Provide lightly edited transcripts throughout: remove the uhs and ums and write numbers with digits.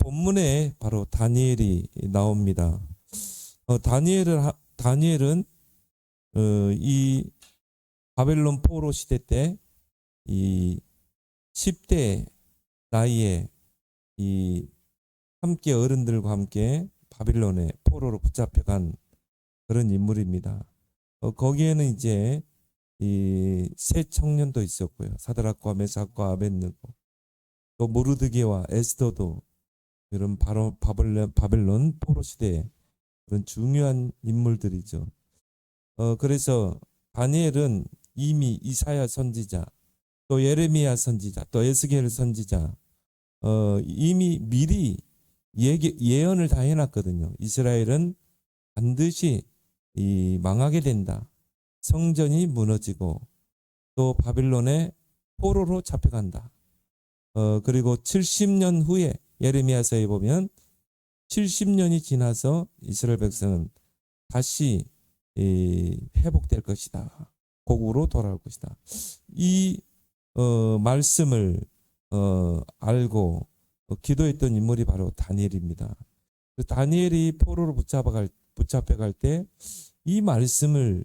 본문에 바로 다니엘이 나옵니다. 다니엘은 이 바벨론 포로 시대 때 이 10대 나이에 이 함께 어른들과 함께 바빌론의 포로로 붙잡혀간 그런 인물입니다. 거기에는 이제 이 세 청년도 있었고요. 사드락과 메삭과 아벳느고, 또 모르드게와 에스더도 이런 바로 바벨론 포로 시대의 그런 중요한 인물들이죠. 그래서 다니엘은 이미 이사야 선지자, 또 예레미야 선지자, 또 에스겔 선지자 이미 미리 예언을 다 해놨거든요. 이스라엘은 반드시 망하게 된다. 성전이 무너지고 또 바빌론의 포로로 잡혀간다. 그리고 70년 후에 예레미야서에 보면 70년이 지나서 이스라엘 백성은 다시 회복될 것이다. 고국으로 돌아올 것이다. 이 말씀을 알고 기도했던 인물이 바로 다니엘입니다. 다니엘이 포로로 붙잡혀갈 때 이 말씀을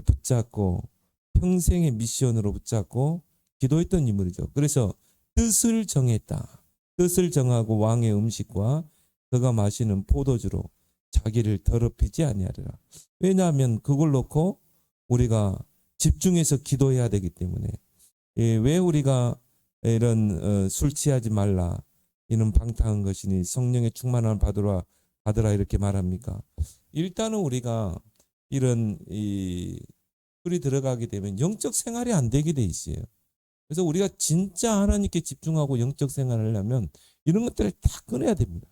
붙잡고 평생의 미션으로 붙잡고 기도했던 인물이죠. 그래서 뜻을 정했다. 뜻을 정하고 왕의 음식과 그가 마시는 포도주로 자기를 더럽히지 아니하리라. 왜냐하면 그걸 놓고 우리가 집중해서 기도해야 되기 때문에. 왜 우리가 이런 술 취하지 말라, 이는 방탕한 것이니 성령의 충만함을 받으라 이렇게 말합니까? 일단은 우리가 이런 술이 들어가게 되면 영적 생활이 안 되게 돼 있어요. 그래서 우리가 진짜 하나님께 집중하고 영적 생활을 하려면 이런 것들을 다 끊어야 됩니다.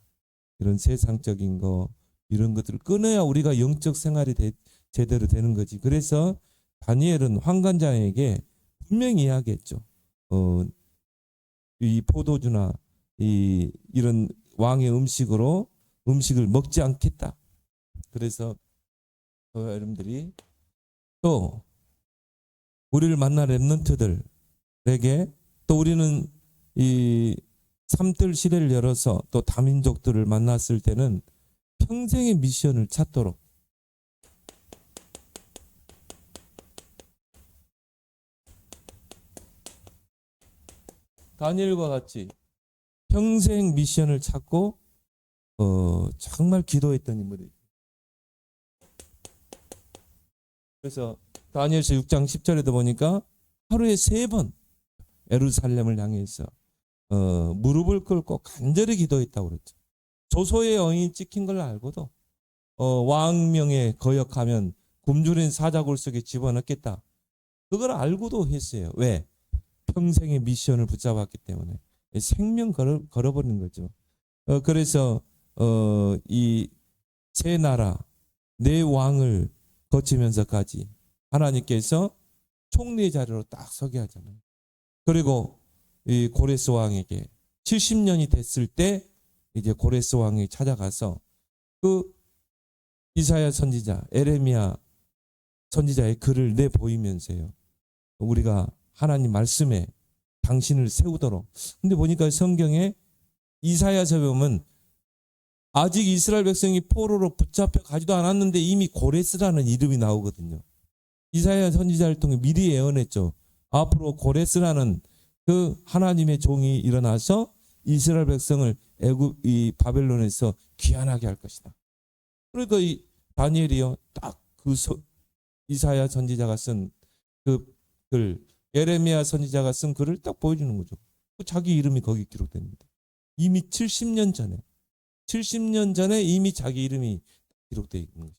이런 세상적인 거, 이런 것들을 끊어야 우리가 영적 생활이 제대로 되는 거지. 그래서 다니엘은 환관장에게 분명히 이야기했죠. 이 포도주나 이런 왕의 음식을 먹지 않겠다. 그래서 여러분들이 또 우리를 만날 렘넌트들에게 또 우리는 이 삼들 시대를 열어서 또 다민족들을 만났을 때는 평생의 미션을 찾도록 다니엘과 같이 평생 미션을 찾고 정말 기도했던 인물이에요. 그래서 다니엘서 6장 10절에도 보니까 하루에 3번 예루살렘을 향해서 무릎을 꿇고 간절히 기도했다고 그랬죠. 조소의 영이 찍힌 걸 알고도 왕명에 거역하면 굶주린 사자굴 속에 집어넣겠다. 그걸 알고도 했어요. 왜? 평생의 미션을 붙잡았기 때문에. 생명 걸어버리는 거죠. 그래서 이 세 나라 네 왕을 거치면서까지 하나님께서 총리의 자리로 딱 서게 하잖아요. 그리고 이 고레스 왕에게 70년이 됐을 때 이제 고레스 왕이 찾아가서 그 이사야 선지자, 예레미야 선지자의 글을 내보이면서요. 우리가 하나님 말씀에 당신을 세우도록. 근데 보니까 성경에 이사야서 보면 아직 이스라엘 백성이 포로로 붙잡혀 가지도 않았는데 이미 고레스라는 이름이 나오거든요. 이사야 선지자를 통해 미리 예언했죠. 앞으로 고레스라는 그 하나님의 종이 일어나서 이스라엘 백성을 이 바벨론에서 귀환하게 할 것이다. 그러니까 이 다니엘이요, 딱 그 이사야 선지자가 쓴 그 글, 예레미야 선지자가 쓴 글을 딱 보여주는 거죠. 자기 이름이 거기 기록됩니다. 이미 70년 전에 이미 자기 이름이 기록되어 있는 거죠.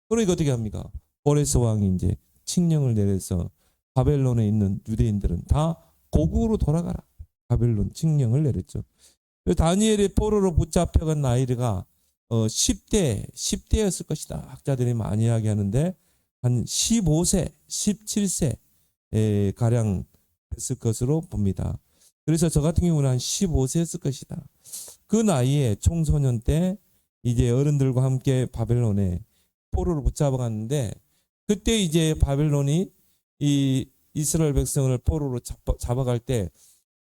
그러니까 어떻게 합니까? 고레스 왕이 이제 칙령을 내려서 바벨론에 있는 유대인들은 다 고국으로 돌아가라. 바벨론 칙령을 내렸죠. 다니엘의 포로로 붙잡혀간 나이가 10대였을 것이다. 학자들이 많이 이야기하는데 한 15세, 17세 가량 됐을 것으로 봅니다. 그래서 저 같은 경우는 한 15세였을 것이다. 그 나이에 청소년 때 이제 어른들과 함께 바벨론에 포로로 붙잡아갔는데 그때 이제 바벨론이 이 이스라엘 백성을 포로로 잡아갈 때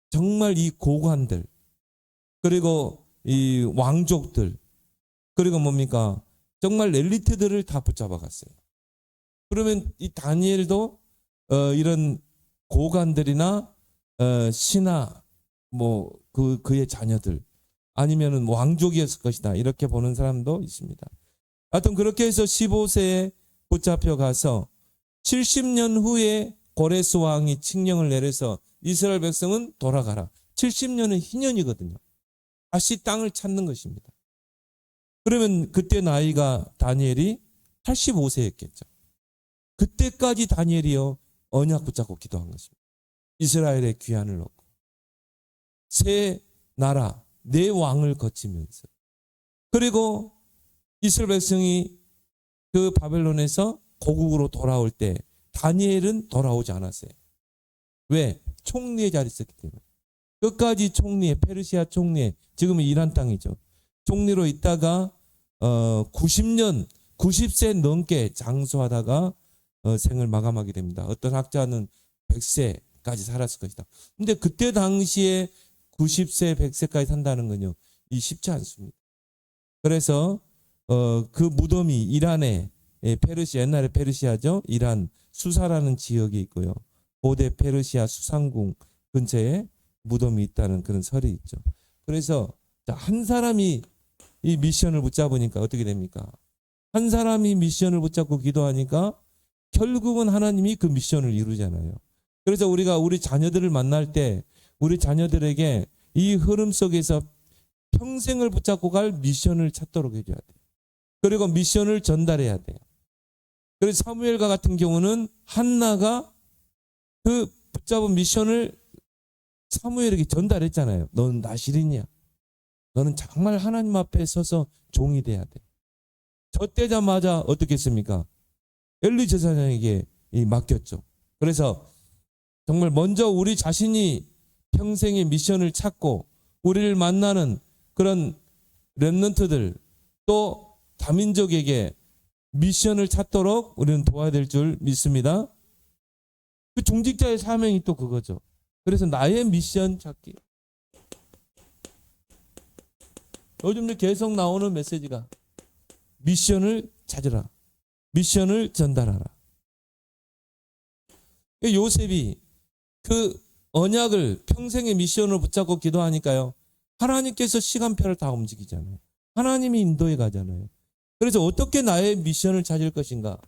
정말 이 고관들 그리고 이 왕족들, 그리고 뭡니까? 정말 엘리트들을 다 붙잡아 갔어요. 그러면 이 다니엘도 이런 고관들이나 신하 뭐 그의 자녀들 아니면은 왕족이었을 것이다, 이렇게 보는 사람도 있습니다. 하여튼 그렇게 해서 15세에 붙잡혀 가서 70년 후에 고레스 왕이 칙령을 내려서 이스라엘 백성은 돌아가라. 70년은 희년이거든요. 다시 땅을 찾는 것입니다. 그러면 그때 나이가 다니엘이 85세였겠죠. 그때까지 다니엘이요 언약 붙잡고 기도한 것입니다. 이스라엘의 귀환을 얻고 새 나라 내 왕을 거치면서, 그리고 이스라엘 백성이 그 바벨론에서 고국으로 돌아올 때 다니엘은 돌아오지 않았어요. 왜? 총리의 자리에 있었기 때문에. 끝까지 총리의, 페르시아 총리의, 지금은 이란 땅이죠, 총리로 있다가 90세 넘게 장수하다가 생을 마감하게 됩니다. 어떤 학자는 100세까지 살았을 것이다. 근데 그때 당시에 90세, 100세까지 산다는 건요, 이 쉽지 않습니다. 그래서 그 무덤이 이란의 페르시아, 옛날에 페르시아죠, 이란 수사라는 지역이 있고요, 고대 페르시아 수상궁 근처에 무덤이 있다는 그런 설이 있죠. 그래서 한 사람이 이 미션을 붙잡으니까 어떻게 됩니까? 한 사람이 미션을 붙잡고 기도하니까 결국은 하나님이 그 미션을 이루잖아요. 그래서 우리가 우리 자녀들을 만날 때 우리 자녀들에게 이 흐름 속에서 평생을 붙잡고 갈 미션을 찾도록 해줘야 돼요. 그리고 미션을 전달해야 돼요. 그래서 사무엘과 같은 경우는 한나가 그 붙잡은 미션을 사무엘에게 전달했잖아요. 너는 나실이냐? 너는 정말 하나님 앞에 서서 종이 돼야 돼. 저 때자마자 어떻게 했습니까? 엘리 제사장에게 맡겼죠. 그래서 정말 먼저 우리 자신이 평생의 미션을 찾고 우리를 만나는 그런 렘넌트들, 또 다민족에게 미션을 찾도록 우리는 도와야 될 줄 믿습니다. 그 중직자의 사명이 또 그거죠. 그래서 나의 미션 찾기. 요즘 계속 나오는 메시지가 미션을 찾으라, 미션을 전달하라. 요셉이 그 언약을 평생의 미션으로 붙잡고 기도하니까요, 하나님께서 시간표를 다 움직이잖아요. 하나님이 인도해 가잖아요. 그래서 어떻게 나의 미션을 찾을 것인가?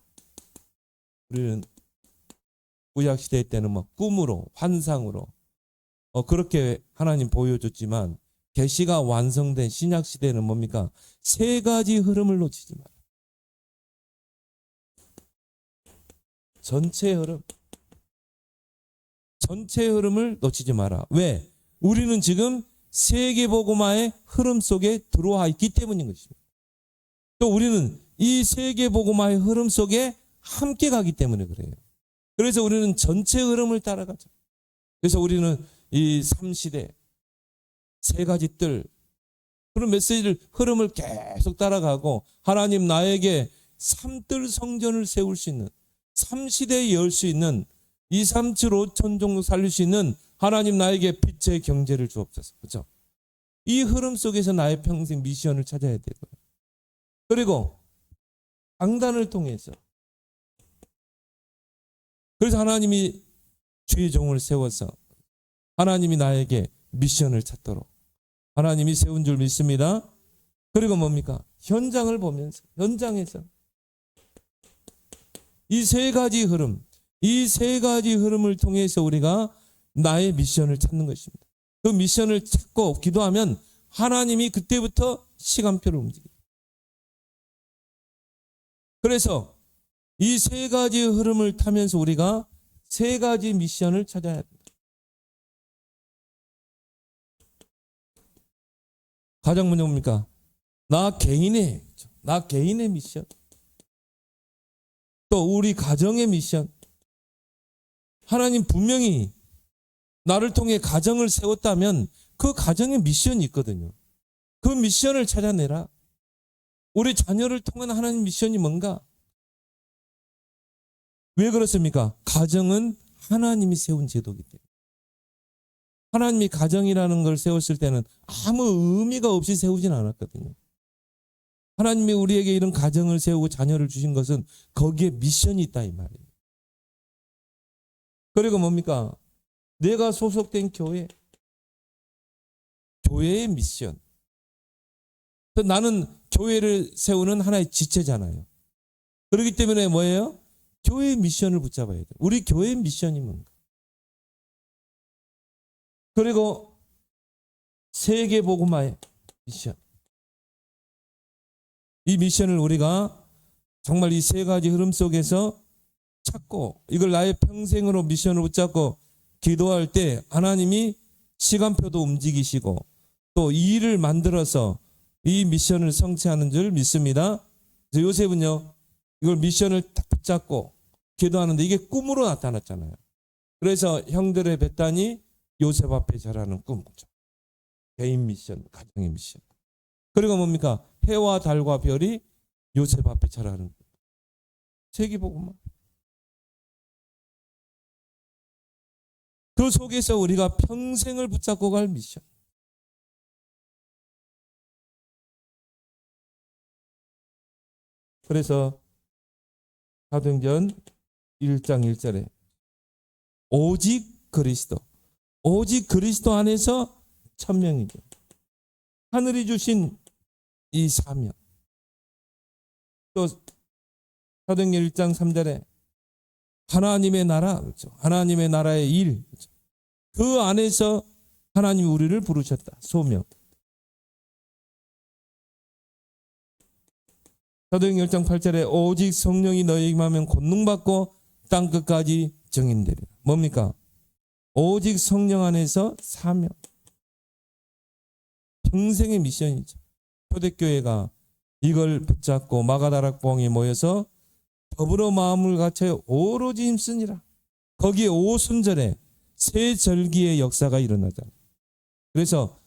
우리는 구약시대 때는 막 꿈으로, 환상으로 그렇게 하나님 보여줬지만, 계시가 완성된 신약시대는 뭡니까? 세 가지 흐름을 놓치지 마라. 전체 흐름. 전체 흐름을 놓치지 마라. 왜? 우리는 지금 세계복음화의 흐름 속에 들어와 있기 때문인 것입니다. 또 우리는 이 세계복음화의 흐름 속에 함께 가기 때문에 그래요. 그래서 우리는 전체 흐름을 따라가죠. 그래서 우리는 이 3시대, 세 가지 뜰, 그런 메시지를, 흐름을 계속 따라가고, 하나님 나에게 3뜰 성전을 세울 수 있는, 3시대에 열 수 있는, 237, 5천 종족 살릴 수 있는 하나님 나에게 빛의 경제를 주옵소서. 그렇죠? 이 흐름 속에서 나의 평생 미션을 찾아야 되고요. 그리고 강단을 통해서, 그래서 하나님이 주의 종을 세워서 하나님이 나에게 미션을 찾도록 하나님이 세운 줄 믿습니다. 그리고 뭡니까? 현장을 보면서, 현장에서 이 세 가지 흐름, 이 세 가지 흐름을 통해서 우리가 나의 미션을 찾는 것입니다. 그 미션을 찾고 기도하면 하나님이 그때부터 시간표를 움직여요. 그래서 이 세 가지 흐름을 타면서 우리가 세 가지 미션을 찾아야 합니다. 가장 먼저 뭡니까? 나 개인의 미션. 또 우리 가정의 미션. 하나님 분명히 나를 통해 가정을 세웠다면 그 가정의 미션이 있거든요. 그 미션을 찾아내라. 우리 자녀를 통한 하나님 미션이 뭔가? 왜 그렇습니까? 가정은 하나님이 세운 제도이기 때문에. 하나님이 가정이라는 걸 세웠을 때는 아무 의미가 없이 세우진 않았거든요. 하나님이 우리에게 이런 가정을 세우고 자녀를 주신 것은 거기에 미션이 있다 이 말이에요. 그리고 뭡니까? 내가 소속된 교회의 미션. 나는 교회를 세우는 하나의 지체잖아요. 그렇기 때문에 뭐예요? 교회의 미션을 붙잡아야 돼요. 우리 교회의 미션이 뭔가? 그리고 세계복음화의 미션. 이 미션을 우리가 정말 이 세 가지 흐름 속에서 찾고 이걸 나의 평생으로 미션을 붙잡고 기도할 때 하나님이 시간표도 움직이시고 또 이 일을 만들어서 이 미션을 성취하는 줄 믿습니다. 그래서 요셉은요, 이걸 미션을 딱 붙잡고 기도하는데 이게 꿈으로 나타났잖아요. 그래서 형들의 벳단이 요셉 앞에 절하는 꿈이죠. 개인 미션, 가정의 미션. 그리고 뭡니까? 해와 달과 별이 요셉 앞에 절하는 꿈. 세계복음화. 그 속에서 우리가 평생을 붙잡고 갈 미션. 그래서 사도행전 1장 1절에 오직 그리스도 안에서 천명이죠. 하늘이 주신 이 사명. 또 사도행전 1장 3절에 하나님의 나라, 그렇죠. 하나님의 나라의 일. 그렇죠. 그 안에서 하나님이 우리를 부르셨다. 소명. 사도행전 1장 8절에 오직 성령이 너희에게 임하면 권능받고 땅끝까지 증인되리라. 뭡니까? 오직 성령 안에서 사명. 평생의 미션이죠. 초대교회가 이걸 붙잡고 마가다락봉에 모여서 더불어 마음을 갖춰 오로지 힘쓰니라. 거기에 오순절에 세 절기의 역사가 일어나잖아요. 그래서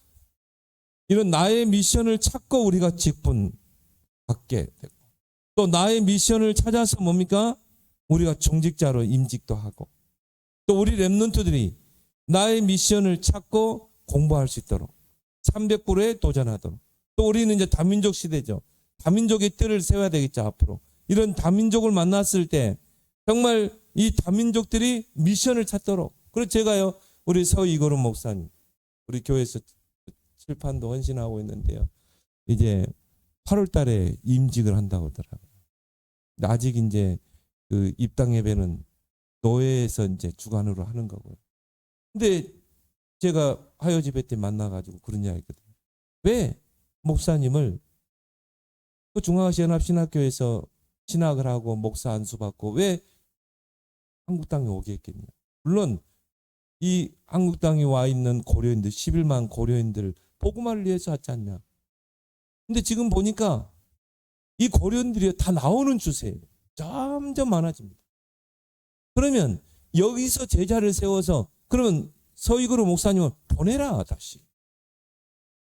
이런 나의 미션을 찾고 우리가 직분 받게 되고 또 나의 미션을 찾아서 뭡니까? 우리가 중직자로 임직도 하고 또 우리 렘넌트들이 나의 미션을 찾고 공부할 수 있도록 300불에 도전하도록 또 우리는 이제 다민족 시대죠. 다민족의 뜰을 세워야 되겠죠. 앞으로. 이런 다민족을 만났을 때 정말 이 다민족들이 미션을 찾도록. 그래서 제가요, 우리 서이고름 목사님, 우리 교회에서 칠판도 헌신하고 있는데요. 이제 8월 달에 임직을 한다고 하더라고요. 아직 이제 그 입당 예배는 노회에서 이제 주관으로 하는 거고요. 근데 제가 화요 집회 때 만나가지고 그런 이야기 했거든요. 왜 목사님을 그 중앙아시아 연합신학교에서 신학을 하고 목사 안수 받고 왜 한국땅에 오게 했겠냐. 물론 이 한국땅에 와 있는 고려인들 11만 고려인들 복음화를 위해서 하지 않냐. 근데 지금 보니까 이 고려인들이 다 나오는 추세예요. 점점 많아집니다. 그러면 여기서 제자를 세워서 그러면 서이그로 목사님을 보내라.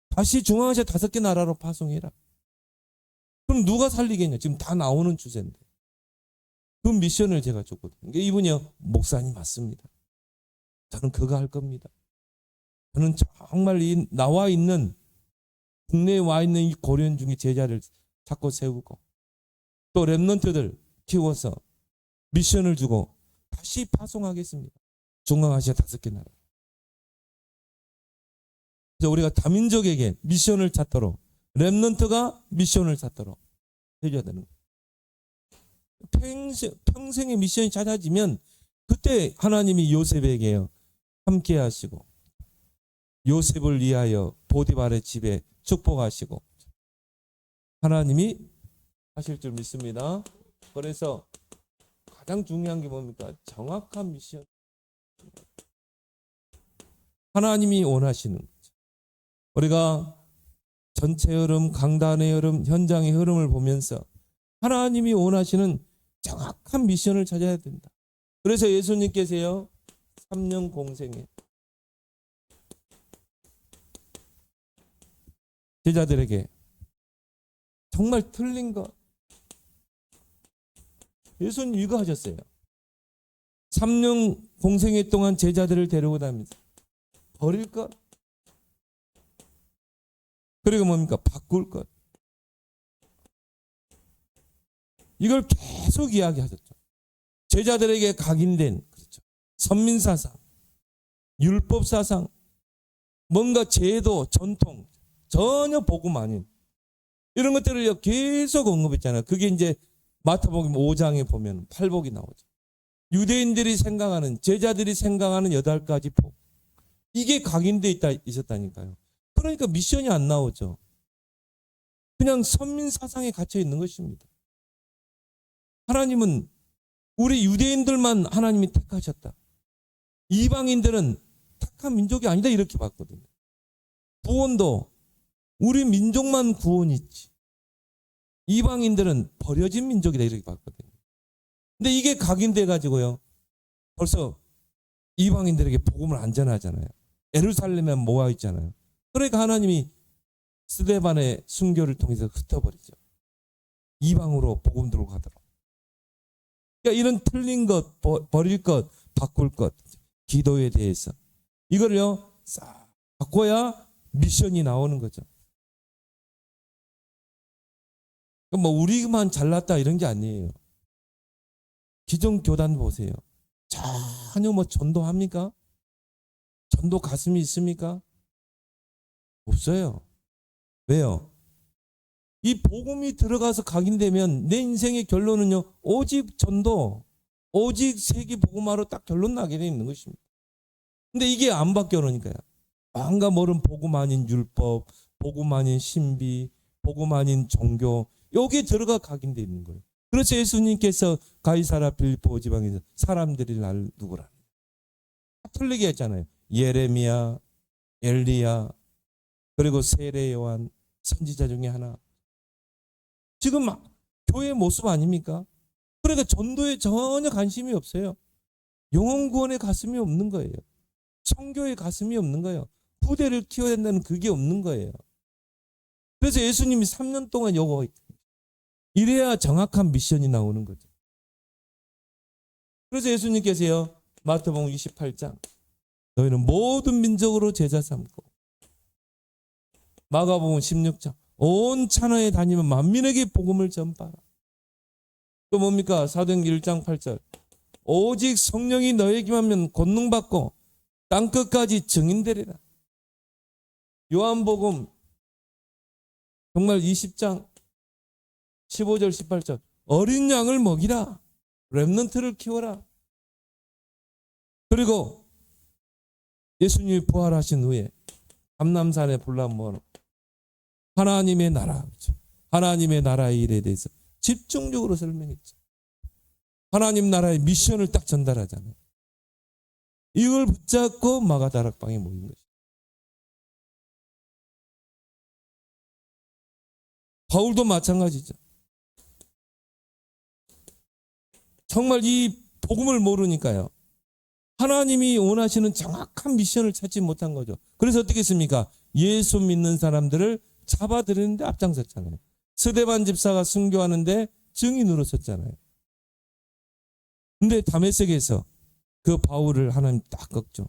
다시 중앙아시아 5개 나라로 파송해라. 그럼 누가 살리겠냐. 지금 다 나오는 추세인데. 그 미션을 제가 줬거든요. 이분이요, 목사님 맞습니다. 저는 그거 할 겁니다. 저는 정말 이 나와 있는 국내에 와 있는 이 고려인 중에 제자를 찾고 세우고 또 렘넌트들 키워서 미션을 주고 다시 파송하겠습니다. 중앙아시아 5개 나라. 그래서 우리가 다민족에게 미션을 찾도록 렘넌트가 미션을 찾도록 해줘야 되는 거예요. 평생의 미션이 찾아지면 그때 하나님이 요셉에게요 함께 하시고 요셉을 위하여 보디발의 집에 축복하시고 하나님이 하실 줄 믿습니다. 그래서 가장 중요한 게 뭡니까? 정확한 미션. 하나님이 원하시는 거죠. 우리가 전체 흐름, 강단의 흐름, 현장의 흐름을 보면서 하나님이 원하시는 정확한 미션을 찾아야 된다. 그래서 예수님께서요 3년 공생에 제자들에게 정말 틀린 거 예수님 이거 하셨어요. 3년 공생애 동안 제자들을 데리고 다니면서 버릴 것. 그리고 뭡니까? 바꿀 것. 이걸 계속 이야기하셨죠. 제자들에게 각인된 그렇죠. 선민사상, 율법사상, 뭔가 제도, 전통, 전혀 복음 아닌 이런 것들을 계속 언급했잖아요. 그게 이제 마태복음 5장에 보면 팔복이 나오죠. 유대인들이 생각하는, 제자들이 생각하는 8가지 복. 이게 각인되어 있었다니까요. 그러니까 미션이 안 나오죠. 그냥 선민사상에 갇혀 있는 것입니다. 하나님은 우리 유대인들만 하나님이 택하셨다. 이방인들은 택한 민족이 아니다 이렇게 봤거든요. 구원도 우리 민족만 구원이 있지. 이방인들은 버려진 민족이다 이렇게 봤거든요. 근데 이게 각인돼 가지고요. 벌써 이방인들에게 복음을 안 전하잖아요. 예루살렘에 모아 있잖아요. 그러니까 하나님이 스데반의 순교를 통해서 흩어버리죠. 이방으로 복음 들고 가도록. 그러니까 이런 틀린 것, 버릴 것, 바꿀 것, 기도에 대해서 이거를요 싹 바꿔야 미션이 나오는 거죠. 뭐 우리만 잘났다 이런 게 아니에요. 기존 교단 보세요. 전혀 뭐 전도합니까? 전도 가슴이 있습니까? 없어요. 왜요? 이 복음이 들어가서 각인되면 내 인생의 결론은요 오직 전도, 오직 세계 복음화로 딱 결론 나게 돼 있는 것입니다. 근데 이게 안 바뀌어 놓으니까요. 뭔가 모른 복음 아닌 율법, 복음 아닌 신비, 복음 아닌 종교 여기에 들어가 각인되어 있는 거예요. 그래서 예수님께서 가이사랴 빌립보 지방에서 사람들이 날 누구라 틀리게 했잖아요. 예레미야, 엘리야, 그리고 세례 요한 선지자 중에 하나. 지금 교회의 모습 아닙니까? 그러니까 전도에 전혀 관심이 없어요. 영혼 구원에 가슴이 없는 거예요. 선교에 가슴이 없는 거예요. 후대를 키워야 된다는 그게 없는 거예요. 그래서 예수님이 3년 동안 요거 이래야 정확한 미션이 나오는 거죠. 그래서 예수님께서요 마태복음 28장 너희는 모든 민족으로 제자 삼고 마가복음 16장 온 천하에 다니면 만민에게 복음을 전파하라. 또 뭡니까? 사도행전 1장 8절 오직 성령이 너에게만 하면 권능받고 땅끝까지 증인되리라. 요한복음 정말 20장 15절 18절 어린 양을 먹이라. 렘넌트를 키워라. 그리고 예수님이 부활하신 후에 감람산에 불러모아 하나님의 나라, 하나님의 나라의 일에 대해서 집중적으로 설명했죠. 하나님 나라의 미션을 딱 전달하잖아요. 이걸 붙잡고 마가다락방에 모인 것이죠. 바울도 마찬가지죠. 정말 이 복음을 모르니까요. 하나님이 원하시는 정확한 미션을 찾지 못한 거죠. 그래서 어떻게 했습니까? 예수 믿는 사람들을 잡아들이는데 앞장섰잖아요. 스데반 집사가 순교하는데 증인으로 섰잖아요. 근데 다메섹에서 그 바울을 하나님 딱 꺾죠.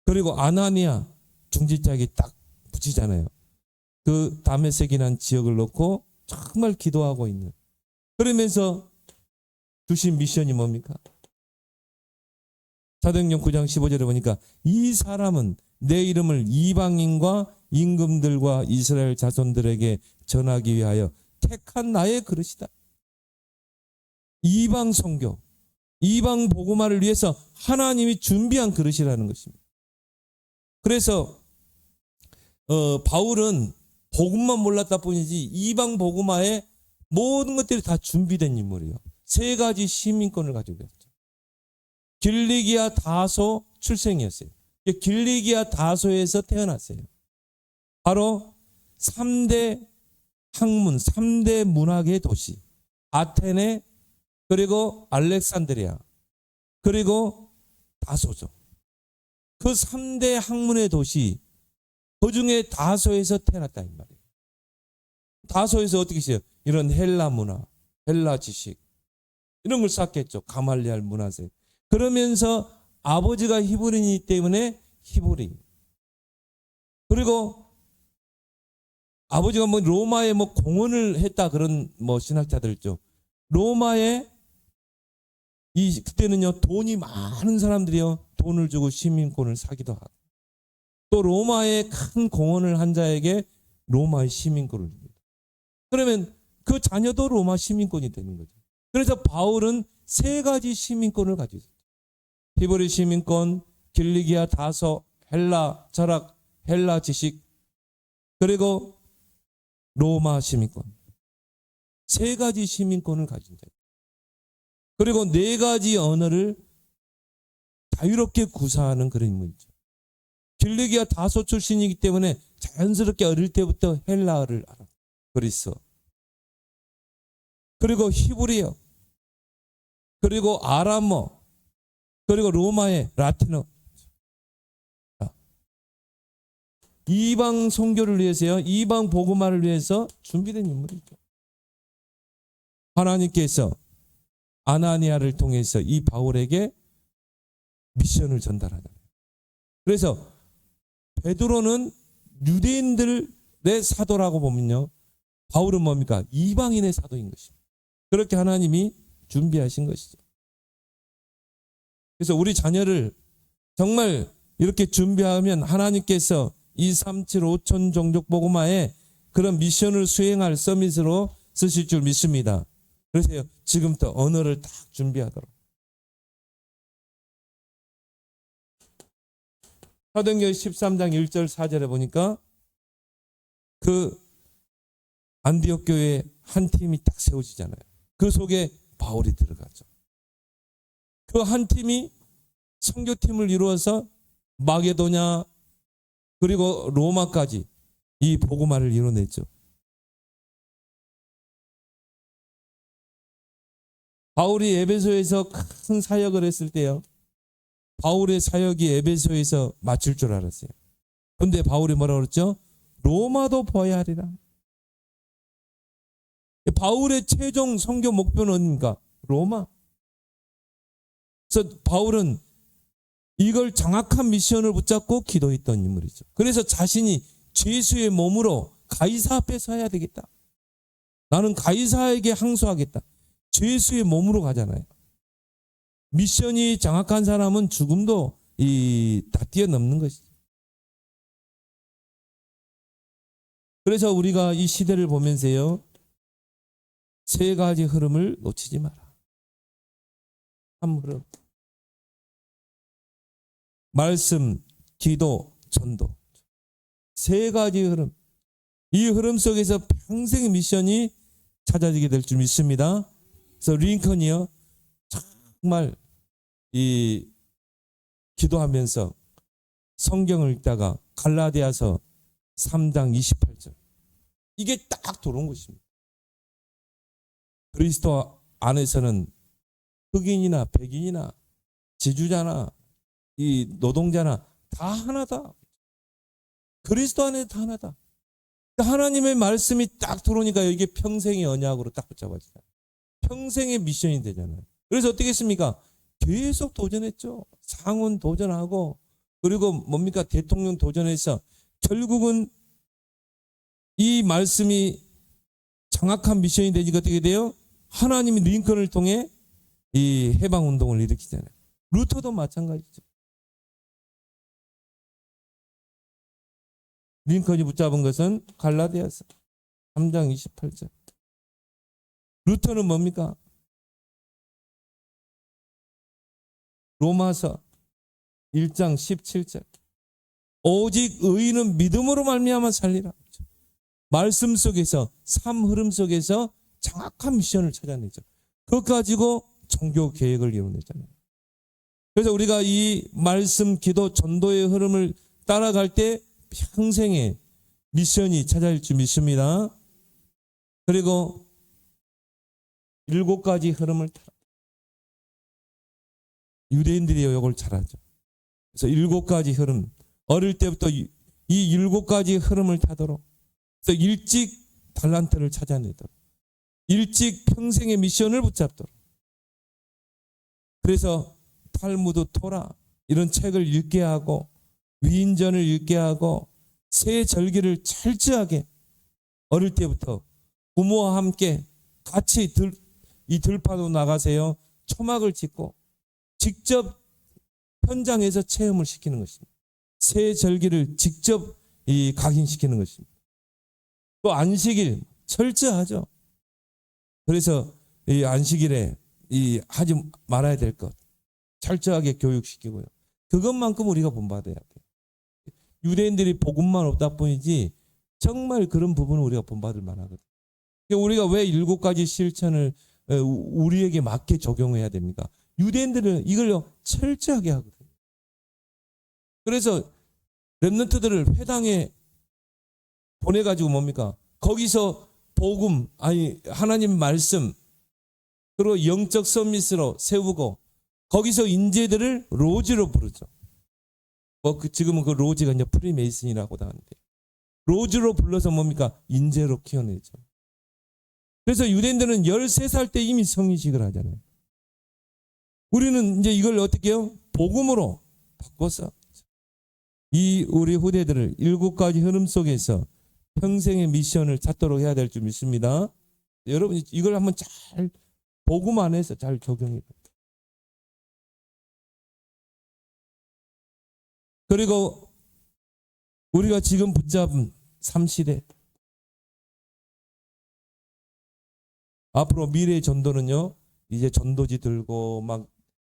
그리고 아나니아 중직자에게 딱 붙이잖아요. 그 다메섹이라는 지역을 놓고 정말 기도하고 있는. 그러면서 주신 미션이 뭡니까? 사도행전 9장 15절에 보니까 이 사람은 내 이름을 이방인과 임금들과 이스라엘 자손들에게 전하기 위하여 택한 나의 그릇이다. 이방 선교, 이방 복음화를 위해서 하나님이 준비한 그릇이라는 것입니다. 그래서 바울은 복음만 몰랐다 뿐이지 이방 복음화에 모든 것들이 다 준비된 인물이에요. 3가지 시민권을 가지고 있었죠. 길리기아 다소 출생이었어요. 길리기아 다소에서 태어났어요. 바로 3대 학문, 3대 문학의 도시 아테네, 그리고 알렉산드리아, 그리고 다소죠. 그 3대 학문의 도시 그 중에 다소에서 태어났다 이 말이에요. 다소에서 어떻게 했어요? 이런 헬라 문화, 헬라 지식 이런 걸 쌓겠죠. 가말리알 문화세. 그러면서 아버지가 히브리이기 때문에 히브리 그리고 아버지가 뭐 로마에 뭐 공헌을 했다 그런 뭐 신학자들 있죠. 로마에 그때는요 돈이 많은 사람들이요 돈을 주고 시민권을 사기도 하고 또 로마에 큰 공헌을 한 자에게 로마의 시민권을 줍니다. 그러면 그 자녀도 로마 시민권이 되는 거죠. 그래서 바울은 세 가지 시민권을 가지고 있어요. 히브리 시민권, 길리기아 다소, 헬라 철학, 헬라 지식, 그리고 로마 시민권. 세 가지 시민권을 가진 자예요. 그리고 네 가지 언어를 자유롭게 구사하는 그런 인물이죠. 길리기아 다소 출신이기 때문에 자연스럽게 어릴 때부터 헬라어를 알아. 그리스어. 그리고 히브리어. 그리고 아람어. 그리고 로마의 라틴어. 이방 선교를 위해서요. 이방 복음화를 위해서 준비된 인물이죠. 하나님께서 아나니아를 통해서 이 바울에게 미션을 전달하잖아요. 그래서 베드로는 유대인들의 사도라고 보면요. 바울은 뭡니까? 이방인의 사도인 것입니다. 그렇게 하나님이 준비하신 것이죠. 그래서 우리 자녀를 정말 이렇게 준비하면 하나님께서 237 5천 종족 복음화에 그런 미션을 수행할 서밋으로 쓰실 줄 믿습니다. 그래서 지금부터 언어를 딱 준비하도록. 사도행전 13장 1절 4절에 보니까 그 안디옥 교회에 한 팀이 딱 세워지잖아요. 그 속에 바울이 들어가죠. 그 한 팀이 선교팀을 이루어서 마게도냐 그리고 로마까지 이 복음화를 이뤄냈죠. 바울이 에베소에서 큰 사역을 했을 때요. 바울의 사역이 에베소에서 마칠 줄 알았어요. 그런데 바울이 뭐라고 그랬죠? 로마도 보아야 하리라. 바울의 최종 선교 목표는 어딘가? 로마. 그래서 바울은 이걸 정확한 미션을 붙잡고 기도했던 인물이죠. 그래서 자신이 죄수의 몸으로 가이사 앞에 서야 되겠다. 나는 가이사에게 항소하겠다. 죄수의 몸으로 가잖아요. 미션이 정확한 사람은 죽음도 다 뛰어넘는 것이죠. 그래서 우리가 이 시대를 보면서요. 세 가지 흐름을 놓치지 마라. 한 흐름. 말씀, 기도, 전도. 세 가지 흐름. 이 흐름 속에서 평생의 미션이 찾아지게 될 줄 믿습니다. 그래서 링컨이요. 정말 기도하면서 성경을 읽다가 갈라디아서 3장 28절. 이게 딱 들어온 것입니다. 그리스도 안에서는 흑인이나 백인이나 지주자나 이 노동자나 다 하나다. 그리스도 안에 다 하나다. 하나님의 말씀이 딱 들어오니까 이게 평생의 언약으로 딱 붙잡아지잖아요. 평생의 미션이 되잖아요. 그래서 어떻게 했습니까? 계속 도전했죠. 상원 도전하고 그리고 뭡니까? 대통령 도전해서 결국은 이 말씀이 정확한 미션이 되니까 어떻게 돼요? 하나님이 링컨을 통해 이 해방운동을 일으키잖아요. 루터도 마찬가지죠. 링컨이 붙잡은 것은 갈라디아서 3장 28절. 루터는 뭡니까? 로마서 1장 17절. 오직 의인은 믿음으로 말미암아 살리라. 말씀 속에서 삶 흐름 속에서 정확한 미션을 찾아내죠. 그것 가지고 종교 계획을 이뤄내잖아요. 그래서 우리가 이 말씀, 기도, 전도의 흐름을 따라갈 때 평생의 미션이 찾아질 줄 믿습니다. 그리고 7가지 흐름을 따라. 유대인들이 이걸 잘 알죠. 그래서 7가지 흐름. 어릴 때부터 이 7가지 흐름을 타도록. 그래서 일찍 달란트를 찾아내도록. 일찍 평생의 미션을 붙잡도록. 그래서 탈무드, 토라 이런 책을 읽게 하고 위인전을 읽게 하고 새 절기를 철저하게 어릴 때부터 부모와 함께 같이 이 들판으로 나가세요. 초막을 짓고 직접 현장에서 체험을 시키는 것입니다. 새 절기를 직접 각인시키는 것입니다. 또 안식일 철저하죠. 그래서 이 안식일에 하지 말아야 될 것 철저하게 교육시키고요. 그것만큼 우리가 본받아야 돼요. 유대인들이 복음만 없다 뿐이지 정말 그런 부분은 우리가 본받을 만하거든요. 우리가 왜 7가지 실천을 우리에게 맞게 적용해야 됩니까? 유대인들은 이걸 철저하게 하거든요. 그래서 렘넌트들을 회당에 보내가지고 뭡니까? 거기서 복음, 하나님 말씀, 그리고 영적 서밋으로 세우고 거기서 인재들을 로즈로 부르죠. 지금은 그 로즈가 이제 프리메이슨이라고도 하는데 로즈로 불러서 뭡니까? 인재로 키워내죠. 그래서 유대인들은 13살 때 이미 성인식을 하잖아요. 우리는 이제 이걸 어떻게 해요? 복음으로 바꿔서 우리 후대들을 7가지 흐름 속에서 평생의 미션을 찾도록 해야 될 줄 믿습니다. 여러분 이걸 한번 잘 복음 안에서 잘 적용해 봐요. 그리고 우리가 지금 붙잡은 3시대 앞으로 미래의 전도는요, 이제 전도지 들고 막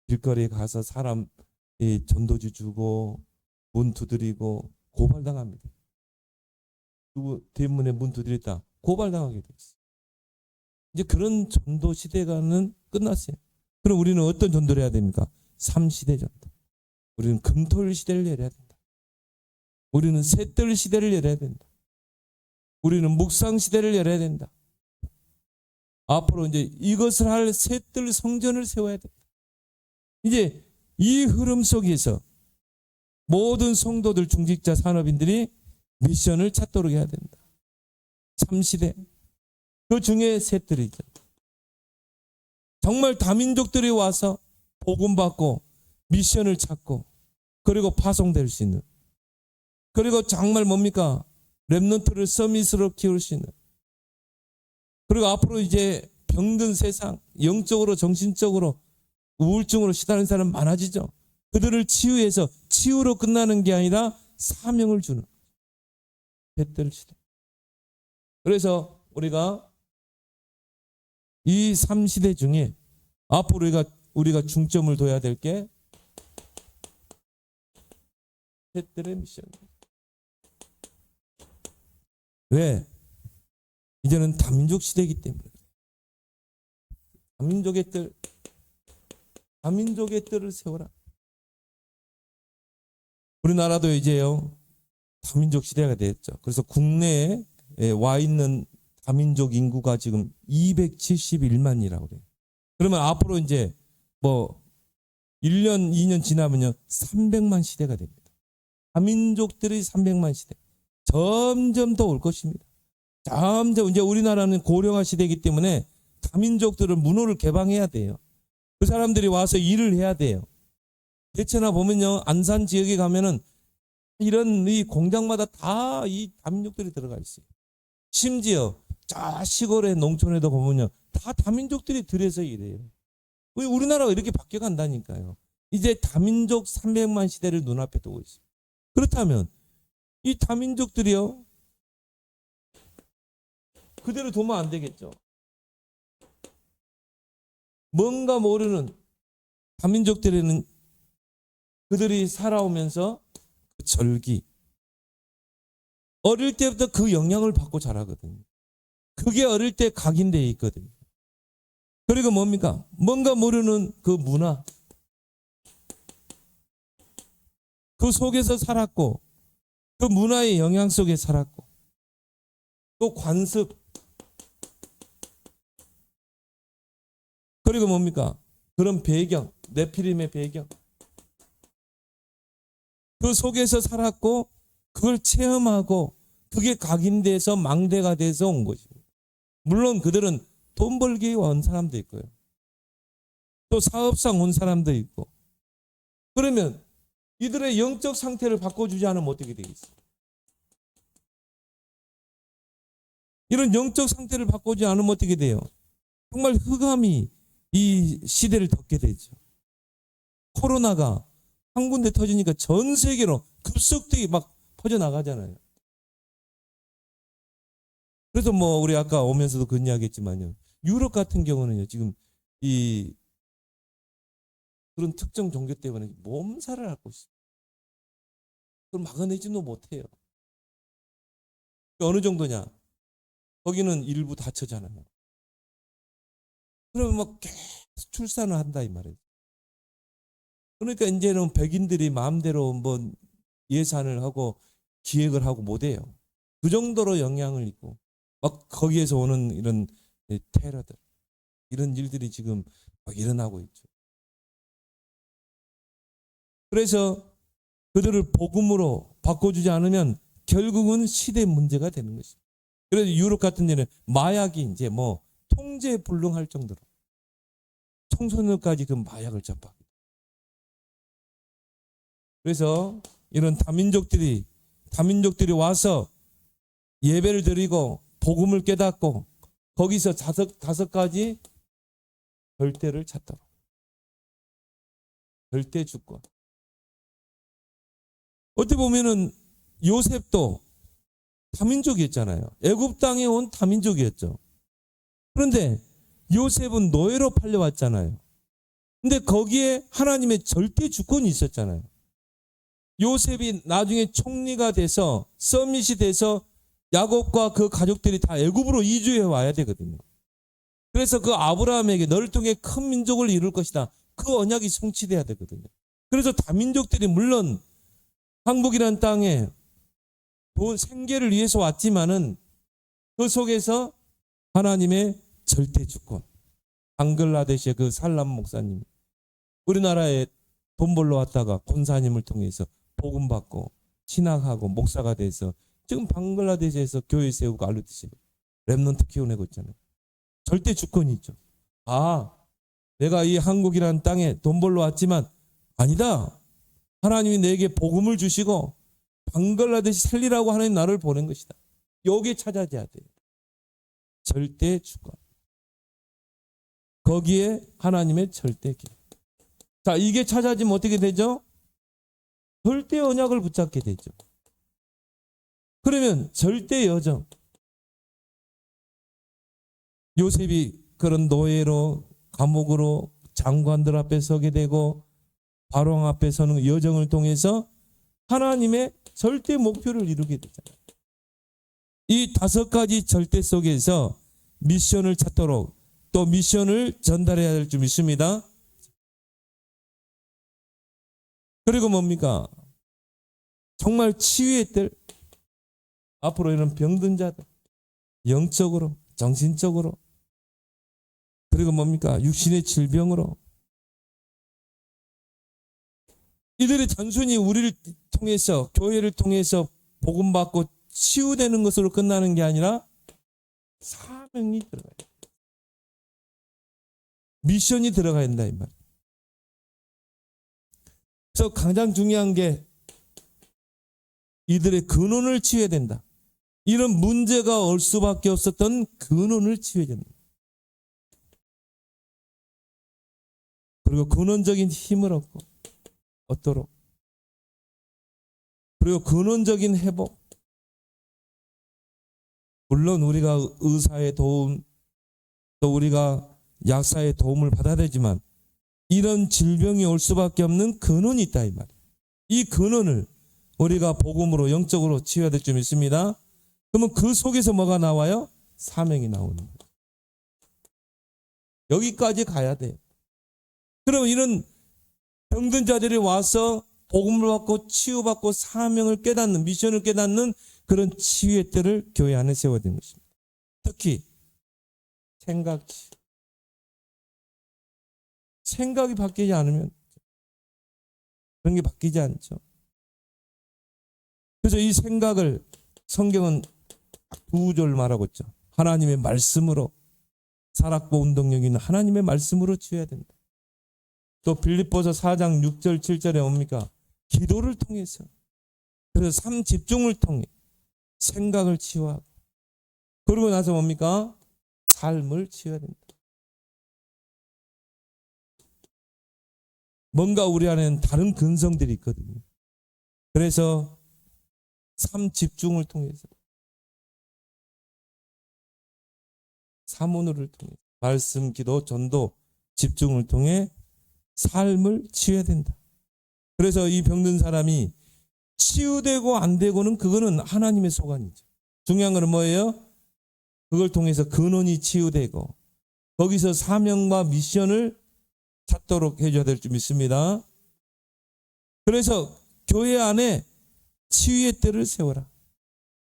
길거리에 가서 사람 전도지 주고 문 두드리고 고발당합니다. 누구 대문에 문 두드렸다 고발당하게 돼 있어요. 이제 그런 전도 시대가는 끝났어요. 그럼 우리는 어떤 전도를 해야 됩니까? 3시대 전도. 우리는 금토일 시대를 열어야 된다. 우리는 셋들 시대를 열어야 된다. 우리는 묵상 시대를 열어야 된다. 앞으로 이제 이것을 할 셋들 성전을 세워야 된다. 이제 이 흐름 속에서 모든 성도들, 중직자, 산업인들이 미션을 찾도록 해야 된다. 3시대. 그 중에 셋들이죠. 정말 다민족들이 와서 복음받고 미션을 찾고 그리고 파송될 수 있는, 그리고 정말 뭡니까? 렘넌트를 서밋으로 키울 수 있는, 그리고 앞으로 이제 병든 세상, 영적으로 정신적으로 우울증으로 시달리는 사람 많아지죠. 그들을 치유해서 치유로 끝나는 게 아니라 사명을 주는 셋들 시대. 그래서 우리가 이 3시대 중에 앞으로 우리가 중점을 둬야 될 게 셋들의 미션입니다. 왜? 이제는 다민족 시대이기 때문에. 다민족의 뜰을 세워라. 우리나라도 이제요 다민족 시대가 됐죠. 그래서 국내에 와 있는 다민족 인구가 지금 271만이라고 그래요. 그러면 앞으로 이제 1년, 2년 지나면요 300만 시대가 됩니다. 다민족들이 300만 시대. 점점 더 올 것입니다. 점점 이제 우리나라는 고령화 시대이기 때문에 다민족들은 문호를 개방해야 돼요. 그 사람들이 와서 일을 해야 돼요. 대체나 보면요 안산 지역에 가면은 이런 이 공장마다 다 이 다민족들이 들어가 있어요. 심지어 저 시골의 농촌에도 보면요 다 다민족들이 들여서 일해요. 우리나라가 이렇게 바뀌어 간다니까요. 이제 다민족 300만 시대를 눈앞에 두고 있어요. 그렇다면 이 다민족들이요 그대로 두면 안 되겠죠. 뭔가 모르는 다민족들에는 그들이 살아오면서 그 절기, 어릴 때부터 그 영향을 받고 자라거든요. 그게 어릴 때 각인되어 있거든요. 그리고 뭡니까? 뭔가 모르는 그 문화, 그 속에서 살았고 그 문화의 영향 속에 살았고 또 관습, 그리고 뭡니까? 그런 배경, 네피림의 배경, 그 속에서 살았고 그걸 체험하고 그게 각인돼서 망대가 돼서 온 것입니다. 물론 그들은 돈 벌기 온 사람도 있고요. 또 사업상 온 사람도 있고. 그러면 이들의 영적 상태를 바꿔주지 않으면 어떻게 되겠어요? 이런 영적 상태를 바꾸지 않으면 어떻게 돼요? 정말 흑암이 이 시대를 덮게 되죠. 코로나가 한 군데 터지니까 전 세계로 급속되게 막 퍼져나가잖아요. 그래서 뭐 우리 아까 오면서도 그런 이야기 했지만요. 유럽 같은 경우는요. 지금 이 그런 특정 종교 때문에 몸살을 앓고 있어요. 그걸 막아내지도 못해요. 어느 정도냐? 거기는 일부 다처잖아요. 그러면 막 계속 출산을 한다 이 말이에요. 그러니까 이제는 백인들이 마음대로 뭐 예산을 하고 기획을 하고 못해요. 그 정도로 영향을 있고 막 거기에서 오는 이런 테러들 이런 일들이 지금 막 일어나고 있죠. 그래서 그들을 복음으로 바꿔주지 않으면 결국은 시대 문제가 되는 것입니다. 그래서 유럽 같은 데는 마약이 이제 뭐 통제에 불능할 정도로 청소년까지 그 마약을 접하고. 그래서 이런 다민족들이 와서 예배를 드리고 복음을 깨닫고 거기서 다섯 가지 절대를 찾도록. 절대 주권. 어떻게 보면은 요셉도 다민족이었잖아요. 애굽 땅에 온 다민족이었죠. 그런데 요셉은 노예로 팔려왔잖아요. 근데 거기에 하나님의 절대 주권이 있었잖아요. 요셉이 나중에 총리가 돼서 서밋이 돼서 야곱과 그 가족들이 다 애굽으로 이주해 와야 되거든요. 그래서 그 아브라함에게 너를 통해 큰 민족을 이룰 것이다. 그 언약이 성취돼야 되거든요. 그래서 다민족들이 물론 한국이라는 땅에 생계를 위해서 왔지만은 그 속에서 하나님의 절대 주권. 방글라데시의 그 살람 목사님, 우리나라에 돈 벌러 왔다가 권사님을 통해서 복음 받고 신학하고 목사가 돼서 지금 방글라데시에서 교회 세우고 알루티시 렘넌트 키워내고 있잖아요. 절대 주권이 있죠. 아, 내가 이 한국이라는 땅에 돈 벌러 왔지만 아니다. 하나님이 내게 복음을 주시고 방글라데시 살리라고 하나님 나를 보낸 것이다. 여기에 찾아야 돼요. 절대 주권. 거기에 하나님의 절대 계획. 자, 이게 찾아지면 어떻게 되죠? 절대 언약을 붙잡게 되죠. 그러면 절대 여정. 요셉이 그런 노예로 감옥으로 장관들 앞에 서게 되고 바로 앞에 서는 여정을 통해서 하나님의 절대 목표를 이루게 되잖아요. 이 다섯 가지 절대 속에서 미션을 찾도록 또 미션을 전달해야 될 줄 믿습니다. 그리고 뭡니까? 정말 치유의 뜰, 앞으로 이런 병든 자들, 영적으로, 정신적으로, 그리고 뭡니까? 육신의 질병으로. 이들이 단순히 우리를 통해서, 교회를 통해서 복음받고 치유되는 것으로 끝나는 게 아니라 사명이 들어가야 돼. 미션이 들어가야 된다, 이 말. 그래서 가장 중요한 게 이들의 근원을 치유해야 된다. 이런 문제가 올 수밖에 없었던 근원을 치유해야 된다. 그리고 근원적인 힘을 얻도록. 그리고 근원적인 회복. 물론 우리가 의사의 도움, 또 우리가 약사의 도움을 받아야 되지만 이런 질병이 올 수밖에 없는 근원이 있다 이 말이에요. 이 근원을 우리가 복음으로 영적으로 치유해야 될 줄 믿습니다. 그러면 그 속에서 뭐가 나와요? 사명이 나오는 거예요. 여기까지 가야 돼요. 그러면 이런 병든 자들이 와서 복음을 받고 치유받고 사명을 깨닫는, 미션을 깨닫는 그런 치유의 때를 교회 안에 세워야 되는 것입니다. 특히 생각치. 생각이 바뀌지 않으면 그런 게 바뀌지 않죠. 그래서 이 생각을 성경은 두 절 말하고 있죠. 하나님의 말씀으로, 살았고 운동력 있는 하나님의 말씀으로 치유해야 된다. 또 빌립보서 4장 6절 7절에 뭡니까? 기도를 통해서, 그래서 삶 집중을 통해 생각을 치유하고 그러고 나서 뭡니까? 삶을 치유해야 된다. 뭔가 우리 안에는 다른 근성들이 있거든요. 그래서 삶 집중을 통해서, 사문을 통해, 말씀, 기도, 전도, 집중을 통해 삶을 치유해야 된다. 그래서 이 병든 사람이 치유되고 안 되고는 그거는 하나님의 소관이죠. 중요한 거는 뭐예요? 그걸 통해서 근원이 치유되고 거기서 사명과 미션을 찾도록 해줘야 될 줄 믿습니다. 그래서 교회 안에 치유의 때를 세워라.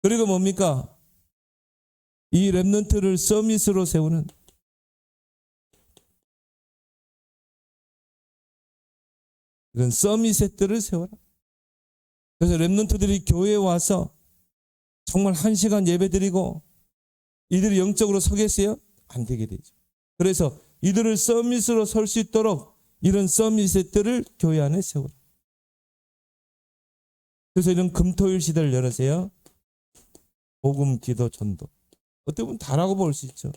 그리고 뭡니까? 이 렘넌트를 서밋으로 세우는, 이런 서밋의 때를 세워라. 그래서 렘넌트들이 교회에 와서 정말 1시간 예배 드리고 이들이 영적으로 서겠어요? 안 되게 되죠. 그래서 이들을 서밋으로 설 수 있도록 이런 서밋의 때를 교회 안에 세우라. 그래서 이런 금토일 시대를 열으세요. 복음, 기도, 전도. 어떻게 보면 다라고 볼 수 있죠.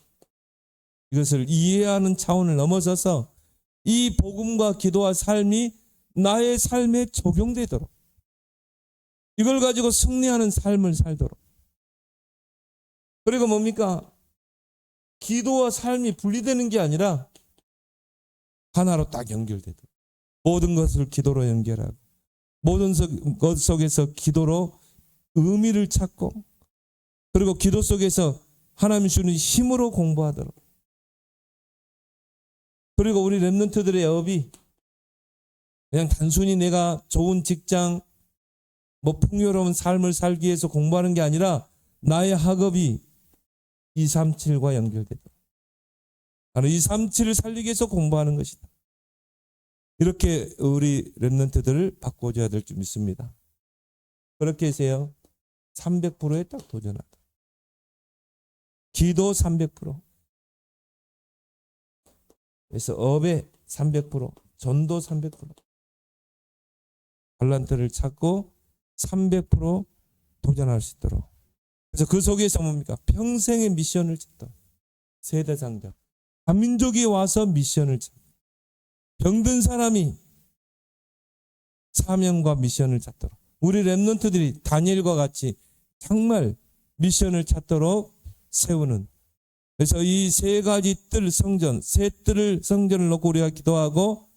이것을 이해하는 차원을 넘어서서 이 복음과 기도와 삶이 나의 삶에 적용되도록, 이걸 가지고 승리하는 삶을 살도록. 그리고 뭡니까? 기도와 삶이 분리되는 게 아니라 하나로 딱 연결되도록. 모든 것을 기도로 연결하고 모든 것 속에서 기도로 의미를 찾고, 그리고 기도 속에서 하나님 주는 힘으로 공부하도록. 그리고 우리 렘넌트들의 업이 그냥 단순히 내가 좋은 직장, 뭐 풍요로운 삶을 살기 위해서 공부하는 게 아니라 나의 학업이 237과 연결되도록. 바로 237을 살리기 위해서 공부하는 것이다. 이렇게 우리 렘넌트들을 바꿔줘야 될 줄 믿습니다. 그렇게 해서요, 300%에 딱 도전하다. 기도 300%. 그래서 업에 300%, 전도 300%. 달란트를 찾고 300% 도전할 수 있도록. 그래서 그 속에서 뭡니까? 평생의 미션을 찾다. 세대장적. 한민족이 와서 미션을 찾다. 병든 사람이 사명과 미션을 찾도록. 우리 렘넌트들이 다니엘과 같이 정말 미션을 찾도록 세우는. 그래서 이 세 가지 뜰 성전, 세 뜰을 성전을 놓고 우리가 기도하고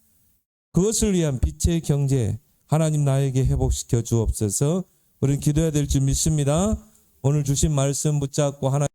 그것을 위한 빛의 경제 하나님 나에게 회복시켜 주옵소서. 우리는 기도해야 될 줄 믿습니다. 오늘 주신 말씀 붙잡고 하나님